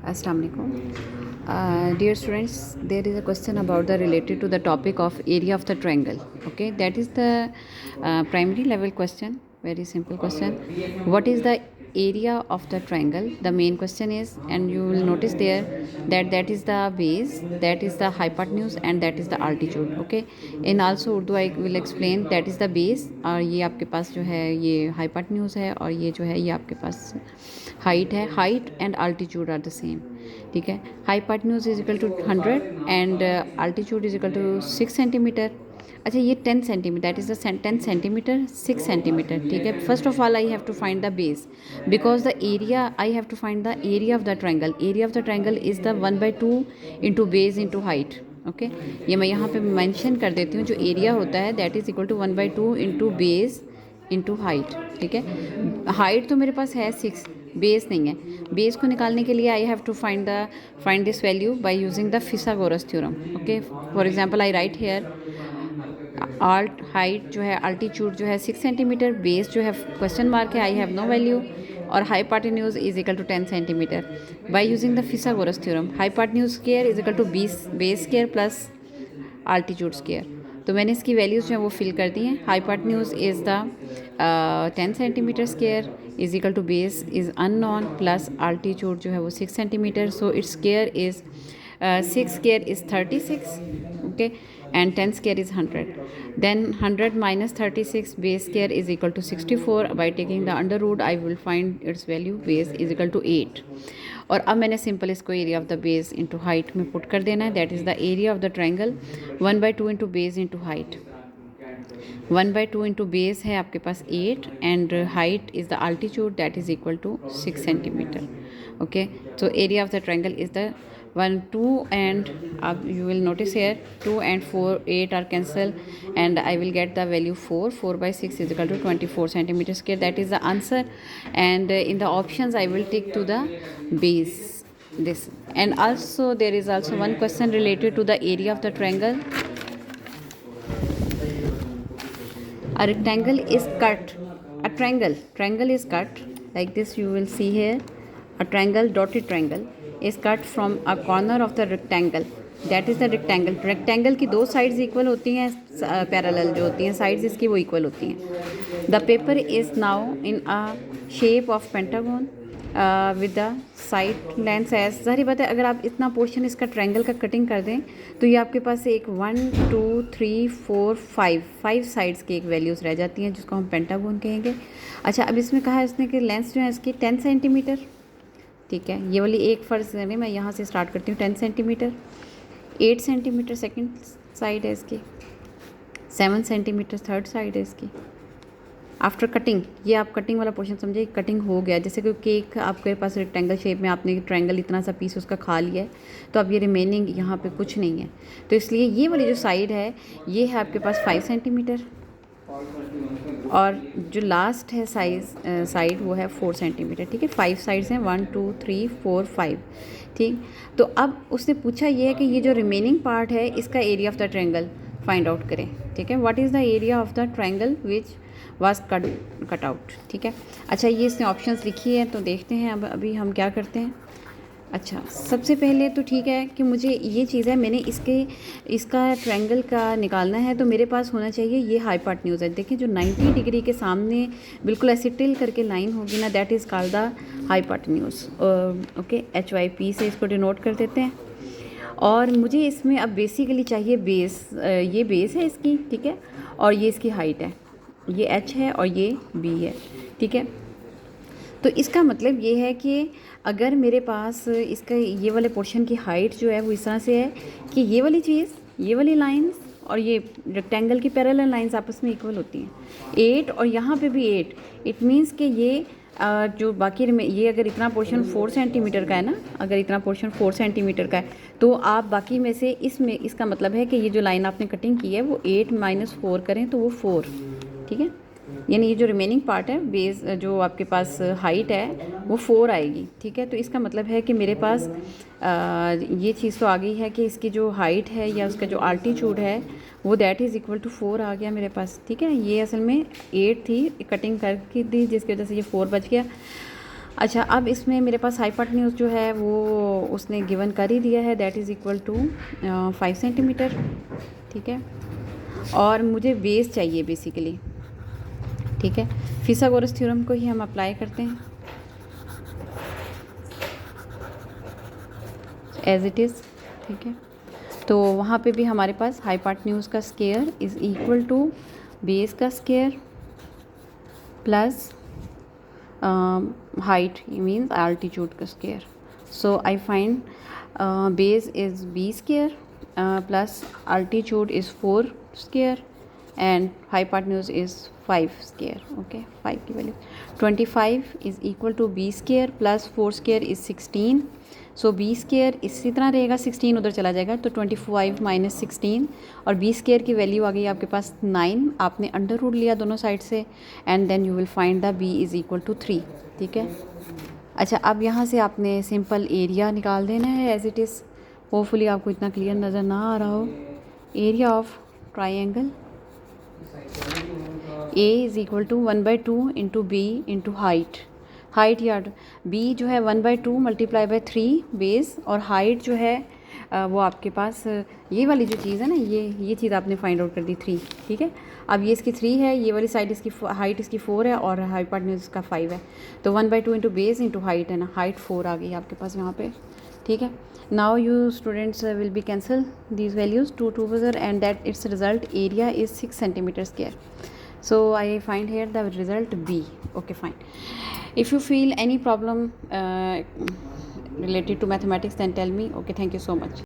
Assalamualaikum. Dear students, there is a question about the related to the topic of area of the triangle. Okay, that is the primary level question. Very simple question. What is the area of the triangle? The main question is, and you will notice there that that is the base, that is the hypotenuse, and that is the altitude. Okay. In also Urdu I will explain that is the base और ये आपके पास जो है ये hypotenuse है और ये जो है ये आपके पास हाइट है. Height and altitude are the same. ठीक है. Hypotenuse is equal to 100 and altitude is equal to 6 centimetre. अच्छा ये 10 centimetre that is the 10 centimetre 6 centimetre. ठीक है. First of all I have to find the base because the area I have to find the area of the triangle. Area of the triangle is the 1/2 into base into height. Okay. ये मैं यहाँ पे mention कर देती हूँ. जो area होता है that is equal to 1/2 into base into height. ठीक है. हाइट तो मेरे पास है 6, बेस नहीं है. बेस को निकालने के लिए I have to find this value by using the Pythagoras theorem. Okay. For example I write here alt height जो है अल्टीट्यूड जो है 6 सेंटीमीटर. बेस जो है क्वेश्चन मार्क है आई हैव नो वैल्यू और hypotenuse is equal to 10 centimetre. By using the Pythagoras theorem hypotenuse square is equal to base square plus altitude square. तो मैंने इसकी वैल्यूज़ जो है वो फिल कर दी हैं. Hypotenuse is the 10 centimetre square is equal to base is unknown plus altitude जो है वो 6 centimetre. So its square is 6 square is 36. Okay. and 10 square is 100. Then 100 minus 36 base square is equal to 64. By taking the under root I will find its value. Base is equal to 8. और अब मैंने simple इसको area of the base into height में put कर देना है. That is the area of the triangle 1/2 into base into height. 1/2 into base है आपके पास 8 and height is the altitude that is equal to 6 centimetre. Okay. So area of the triangle is the 1 2 and you will notice here 2 and 4 8 are cancelled and I will get the value 4/6 is equal to 24 centimeter square. That is the answer. And in the options I will take to the base this. And also there is also one question related to the area of the triangle. A rectangle is cut. A triangle is cut like this. You will see here a triangle, dotted triangle is cut from a corner of the rectangle. That is the rectangle. rectangle की दो sides equal होती हैं. parallel जो होती हैं sides इसकी वो equal होती हैं. The paper is now in a shape of pentagon with the side lengths as. ज़ाहिर बात है अगर आप इतना पोर्शन इसका ट्रायंगल का कटिंग कर दें तो ये आपके पास एक 1 2 3 4 5 साइड्स की एक वैल्यूज़ रह जाती हैं जिसको हम पेंटागोन कहेंगे. अच्छा अब इसमें कहा है उसने कि लेंथ जो है इसकी 10 सेंटीमीटर. ठीक है. ये वाली एक फ़र्ज़ करें मैं यहाँ से स्टार्ट करती हूँ. 10 सेंटीमीटर. 8 सेंटीमीटर सेकंड साइड है इसकी. 7 सेंटीमीटर थर्ड साइड है इसकी. आफ्टर कटिंग ये आप कटिंग वाला पोर्शन समझिए. कटिंग हो गया जैसे कि केक आपके पास रेक्टेंगल शेप में आपने ट्रायंगल इतना सा पीस उसका खा लिया है तो अब ये रिमेनिंग यहाँ पे कुछ नहीं है. तो इसलिए ये वाली जो साइड है ये है आपके पास 5 सेंटीमीटर और जो लास्ट है साइड वो है 4 सेंटीमीटर. ठीक है. 5 साइड्स हैं 1 2 3 4 5. ठीक. तो अब उसने पूछा ये है कि ये जो रिमेनिंग पार्ट है इसका area of the triangle find out करें. ठीक है. What is the area of the triangle which was cut out. ठीक है. अच्छा ये इसने ऑप्शंस लिखी है तो देखते हैं अब अभी हम क्या करते हैं. अच्छा सबसे पहले तो ठीक है कि मुझे ये चीज़ है मैंने इसका ट्रायंगल का निकालना है तो मेरे पास होना चाहिए ये हाइपोटेन्यूज है. देखिए जो 90 डिग्री के सामने बिल्कुल ऐसे टिल करके लाइन होगी ना that is called the hypotenuse. Okay. HYP से इसको डिनोट कर देते हैं. और मुझे इसमें अब बेसिकली चाहिए बेस. ये बेस है इसकी. ठीक है. और ये इसकी हाइट है. ये H है और ये B है. ठीक है. तो इसका मतलब ये है कि अगर मेरे पास इसका ये वाले पोर्शन की हाइट जो है वो इस तरह से है कि ये वाली चीज़ ये वाली लाइंस और ये रेक्टेंगल की पैरेलल लाइंस आपस में इक्वल होती हैं. 8 और यहाँ पे भी 8. इट मीन्स कि ये जो बाकी ये अगर इतना पोर्शन 4 सेंटीमीटर का है ना अगर इतना पोर्शन 4 सेंटीमीटर का है तो आप बाकी में से इसमें इसका मतलब है कि ये जो लाइन आपने कटिंग की है वो 8 - 4 करें तो वो 4. ठीक है. यानी ये जो रिमेनिंग पार्ट है बेस जो आपके पास हाइट है वो 4 आएगी. ठीक है. तो इसका मतलब है कि मेरे पास ये चीज़ तो आ गई है कि इसकी जो हाइट है या उसका जो अल्टीट्यूड है वो दैट इज़ इक्वल टू 4 आ गया मेरे पास. ठीक है. ये असल में 8 थी कटिंग करके दी जिसकी वजह से ये 4 बच गया. अच्छा, अब इसमें मेरे पास हाइपोटेन्यूज जो है वो उसने गिवन कर ही दिया है, that is equal to 5 centimetre, ठीक है। और मुझे बेस चाहिए बेसिकली, ठीक है। फिथागोरस थ्योरम को ही हम अप्लाई करते हैं एज इट इज़, ठीक है। तो वहाँ पे भी हमारे पास हाइपोटेन्यूज का square is equal to base का square plus height means altitude का square. So I find base is b square plus altitude is 4 square and hypotenuse is 5 square. Okay, 5 की value 25 is equal to b square plus 4 square is 16. So B square इसी तरह रहेगा, 16 उधर चला जाएगा तो 25 minus 16 और बी स्केयर की वैल्यू आ गई आपके पास 9, आपने अंडर रूट लिया दोनों साइड से and then you will find the B is equal to 3, ठीक है। अच्छा, अब यहाँ से आपने सिंपल एरिया निकाल देना है एज इट इज़। होपफुली आपको इतना क्लियर नज़र ना आ रहा हो। Area of triangle A is equal to 1/2 into B into height या बी जो है 1/2 मल्टीप्लाई बाय 3 बेस और हाइट जो है वो आपके पास ये वाली जो चीज़ है ना, ये चीज़ आपने फाइंड आउट कर दी 3, ठीक है। अब ये इसकी 3 है, ये वाली साइड इसकी हाइट इसकी 4 है और हाइपोटेन्यूज इसका 5 है, तो 1/2 इंटू बेस इंटू हाइट है ना, हाइट 4 आ गई आपके पास यहाँ पे, ठीक है। Now you students will be cancel these values 2 together and that it's result area is 6 centimetre square. So I find here the result B. Okay, fine. If you feel any problem related to mathematics, then tell me. Okay, thank you so much.